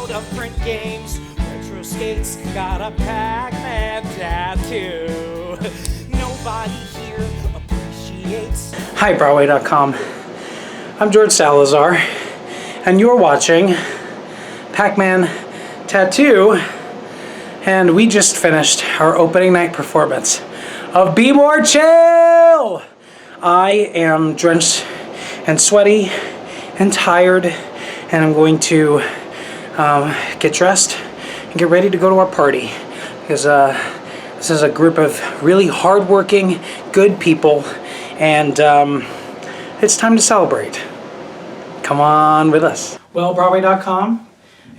world of print games. Retro skates got a Pac-Man tattoo. Nobody here appreciates. Hi, Broadway.com. I'm George Salazar, and you're watching Pac-Man Tattoo, and we just finished our opening night performance of Be More Chill! I am drenched and sweaty and tired, and I'm going to get dressed and get ready to go to our party, because this is a group of really hardworking, good people, and it's time to celebrate. Come on with us. Well, Broadway.com,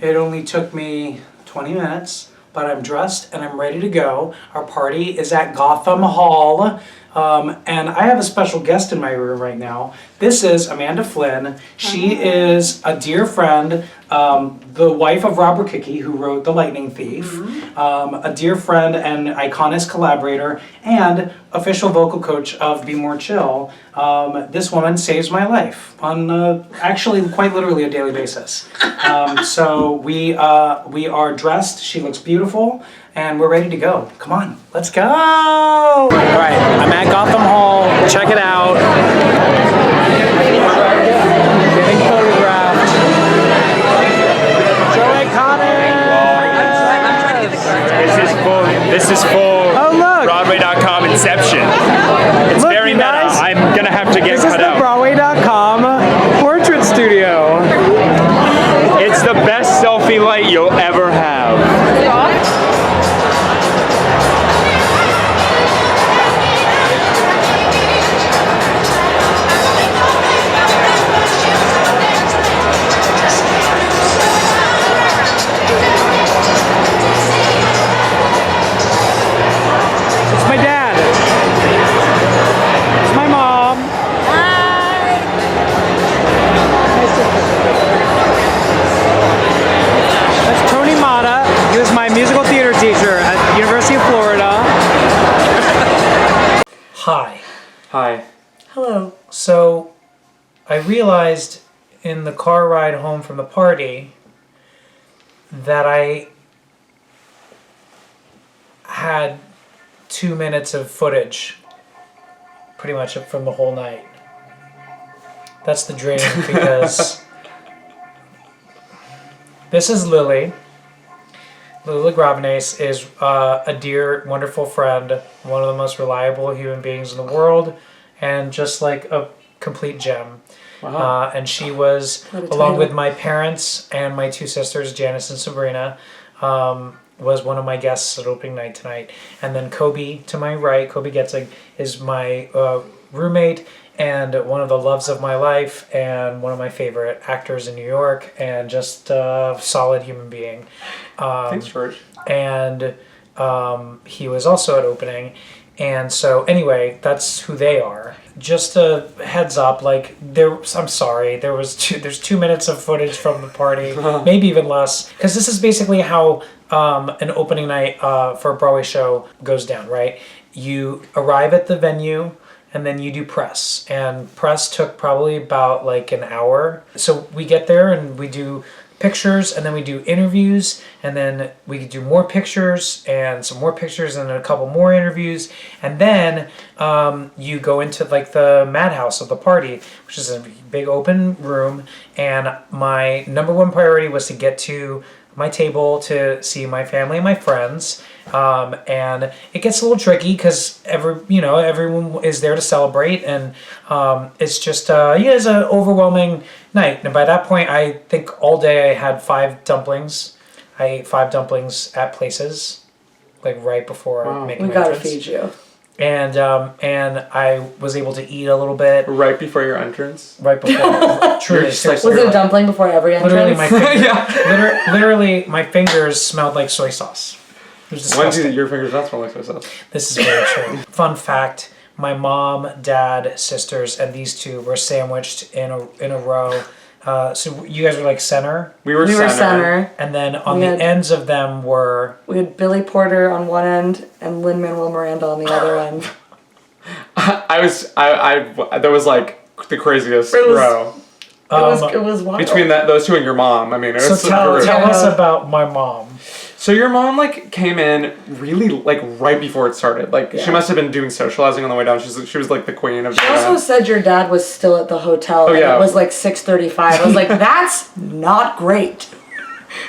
it only took me 20 minutes, but I'm dressed and I'm ready to go. Our party is at Gotham Hall. And I have a special guest in my room right now. This is Amanda Flynn. She is a dear friend, the wife of Robert Kicke, who wrote The Lightning Thief, a dear friend and Iconis collaborator, and official vocal coach of Be More Chill. This woman saves my life on actually quite literally a daily basis. So we are dressed. She looks beautiful. And we're ready to go. Come on, let's go! All right, I'm at Gotham Hall. Check it out. Getting photographed. Joey Connor! This is full Broadway.com Inception. It's look, very meta. I'm gonna have to get this cut is the out. Broadway.com portrait studio. It's the best selfie light you'll ever have. My dad. It's my mom. Hi. That's Tony Mata. He was my musical theater teacher at the University of Florida. Hi. Hi. Hello. So, I realized in the car ride home from the party that I had 2 minutes of footage, pretty much from the whole night. That's the dream, because this is Lily. Lily Gravenes is a dear, wonderful friend, one of the most reliable human beings in the world, and just like a complete gem. Wow. And she was, along with my parents and my two sisters, Janice and Sabrina, was one of my guests at opening night tonight. And then Kobe, to my right, Kobe Getzig, is my roommate and one of the loves of my life and one of my favorite actors in New York, and just a solid human being. Thanks, George. And he was also at opening. And so anyway, that's who they are. Just a heads up, like I'm sorry, there's 2 minutes of footage from the party, maybe even less, because this is basically how an opening night for a Broadway show goes down, right? You arrive at the venue, and then you do press. And press took probably about like an hour. So we get there and we do pictures, and then we do interviews, and then we do more pictures and some more pictures and a couple more interviews, and then you go into like the madhouse of the party, which is a big open room, and my number one priority was to get to my table to see my family and my friends, and it gets a little tricky because everyone is there to celebrate, and it's just it's an overwhelming night. And by that point, I think all day I had 5 dumplings. I ate 5 dumplings at places, like right before making We my gotta entrance. feed you. And I was able to eat a little bit Right before your entrance? right before. Truly, seriously. Was it a dumpling before every entrance? Literally, my literally, my fingers smelled like soy sauce. It was Why disgusting. do your fingers not smell like soy sauce? This is very true. Fun fact: my mom, dad, sisters, and these two were sandwiched in a row. So you guys were like center, We were center. and then on the ends of them were. We had Billy Porter on one end and Lin-Manuel Miranda on the other end. That was like the craziest row. It was wild. Between those two and your mom, I mean, it was tell us about my mom. So your mom like came in really like right before it started. Like she must have been doing socializing on the way down. She was like the queen of. She also said your dad was still at the hotel. Oh yeah. It was like 6:35. I was like, that's not great.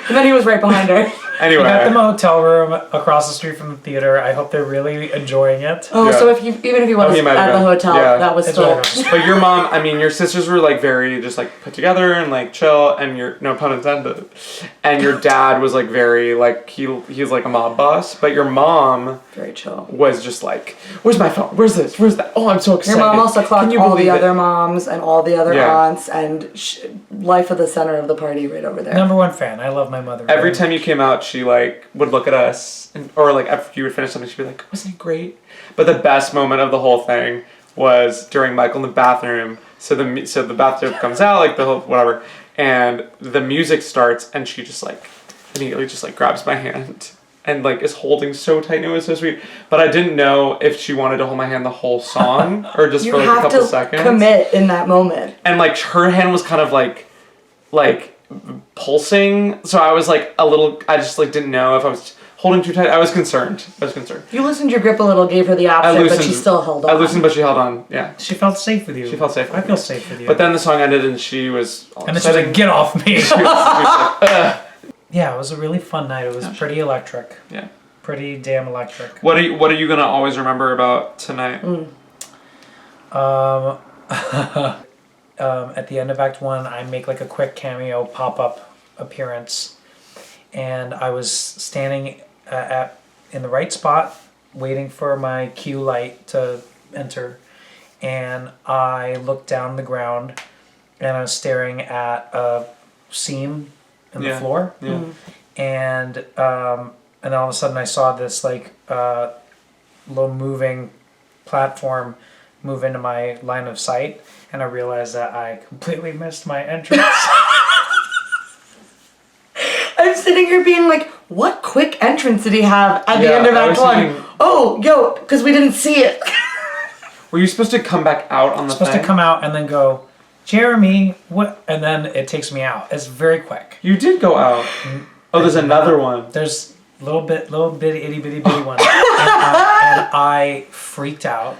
And then he was right behind her. Anyway, We got them a hotel room across the street from the theater. I hope they're really enjoying it. Oh, so even if he was at the hotel, that was still. But your mom, I mean, your sisters were like very just like put together and like chill, and your no pun intended, and your dad was like very like he's like a mob boss, but your mom very chill was just like, where's my phone? Where's this? Where's that? Oh, I'm so excited. Your mom also clocked all the other moms and all the other aunts and life of the center of the party right over there. #1 fan. I love my mother. Every time you came out, she like would look at us, or like after you would finish something, she'd be like, "Wasn't it great?" But the best moment of the whole thing was during Michael in the bathroom. So the bathtub comes out, like the whole whatever, and the music starts, and she just like immediately just like grabs my hand and like is holding so tight, and it was so sweet. But I didn't know if she wanted to hold my hand the whole song or just for like a couple seconds. You have to commit in that moment. And like her hand was kind of like pulsing, so I was like I just like didn't know if I was holding too tight. I was concerned. You loosened your grip a little, gave her the option, but she still held on. I loosened, but she held on. Yeah. She felt safe with you. She felt safe. I feel safe with you. But then the song ended, and she was. And then she was like, "Get off me!" she was like, yeah, it was a really fun night. It was pretty electric. Yeah. Pretty damn electric. What are you gonna always remember about tonight? At the end of Act 1, I make like a quick cameo pop-up appearance, and I was standing in the right spot, waiting for my cue light to enter, and I looked down the ground, and I was staring at a seam in the floor, and all of a sudden I saw this like little moving platform move into my line of sight, and I realized that I completely missed my entrance. I'm sitting here being like, what quick entrance did he have at the end of Act 1? Oh, yo, because we didn't see it. Were you supposed to come back out on the supposed to come out and then go, Jeremy, what? And then it takes me out. It's very quick. You did go out. Oh, there's another one. There's little bitty, itty bitty one. And I freaked out.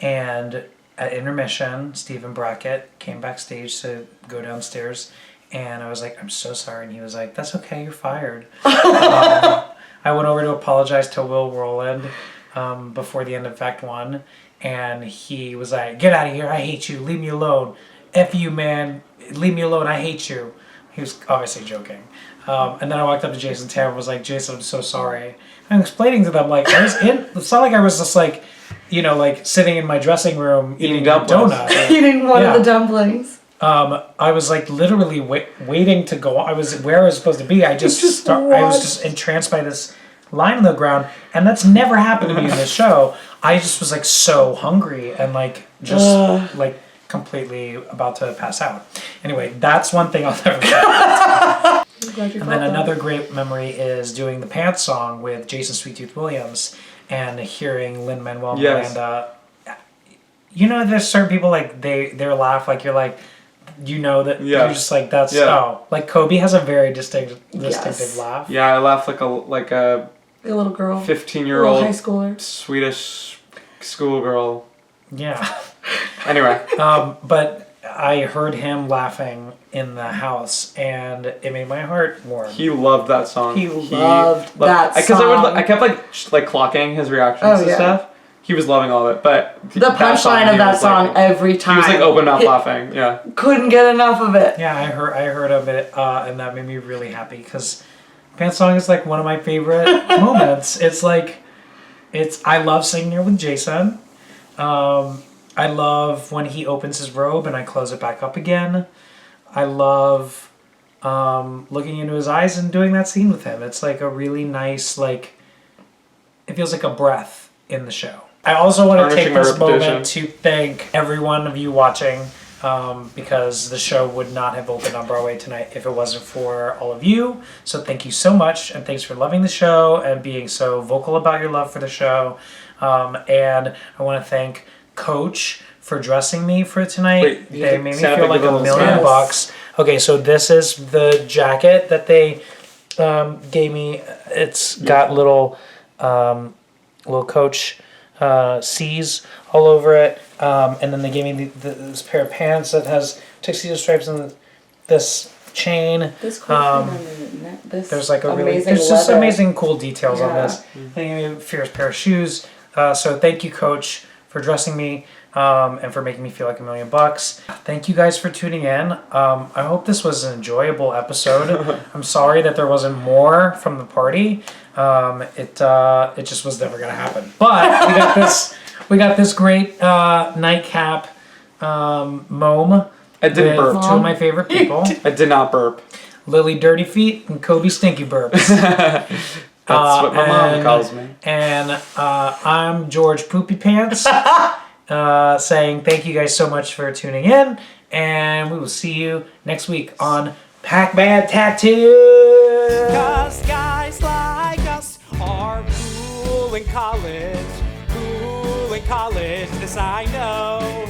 And at intermission, Stephen Brackett came backstage to go downstairs, and I was like, "I'm so sorry," and he was like, "That's okay, you're fired." I went over to apologize to Will Rowland before the end of Act 1, and he was like, "Get out of here, I hate you, leave me alone, F you, man, leave me alone, I hate you." He was obviously joking. And then I walked up to Jason Tam and was like, "Jason, I'm so sorry." I'm explaining to them, like, it's not like I was just like, you know, like sitting in my dressing room eating donuts. Eating one of the dumplings. I was like literally waiting to go. I was where I was supposed to be. I was just entranced by this line on the ground, and that's never happened to me in this show. I just was like so hungry and like just like completely about to pass out. Anyway, that's one thing I'll never forget. And then another great memory is doing the Pants song with Jason Sweet Tooth Williams and hearing Lin-Manuel Miranda. You know, there's certain people like they laugh like you're like, you know that you're just like that's like Kobe has a very distinctive laugh. Yeah, I laugh like a little girl, 15-year-old high schooler, Swedish schoolgirl. Yeah. Anyway, but I heard him laughing in the house, and it made my heart warm. He loved that song. He loved that song. Because I kept like clocking his reactions and stuff. He was loving all of it, but the punchline of that song every time. He was like open mouth laughing. Yeah, couldn't get enough of it. Yeah, I heard of it, and that made me really happy because Pants song is like one of my favorite moments. It's like I love singing it with Jason. I love when he opens his robe and I close it back up again. I love looking into his eyes and doing that scene with him. It's like a really nice, like, it feels like a breath in the show. I also want to take this moment to thank every one of you watching because the show would not have opened on Broadway tonight if it wasn't for all of you. So thank you so much, and thanks for loving the show and being so vocal about your love for the show. And I want to thank Coach for dressing me for tonight. Wait, They made me stand up feel and like give a $1 little million smile. bucks. Okay, so this is the jacket that they gave me. It's got little Coach C's all over it, and then they gave me this pair of pants that has tuxedo stripes and this chain. This There's like a really amazing there's just leather. amazing cool details on Yeah. this. They gave me a fierce pair of shoes. So thank you, Coach, for dressing me and for making me feel like $1 million bucks. Thank you guys for tuning in. I hope this was an enjoyable episode. I'm sorry that there wasn't more from the party. It just was never gonna happen. But we got this great nightcap mome. I didn't with burp. two of my favorite people. I did not burp. Lily Dirty Feet and Kobe Stinky Burps. That's what my mom calls me. And I'm George Poopy Pants saying thank you guys so much for tuning in. And we will see you next week on Pac-Man Tattoo. Cause guys like us are cool in college. Cool in college, this I know.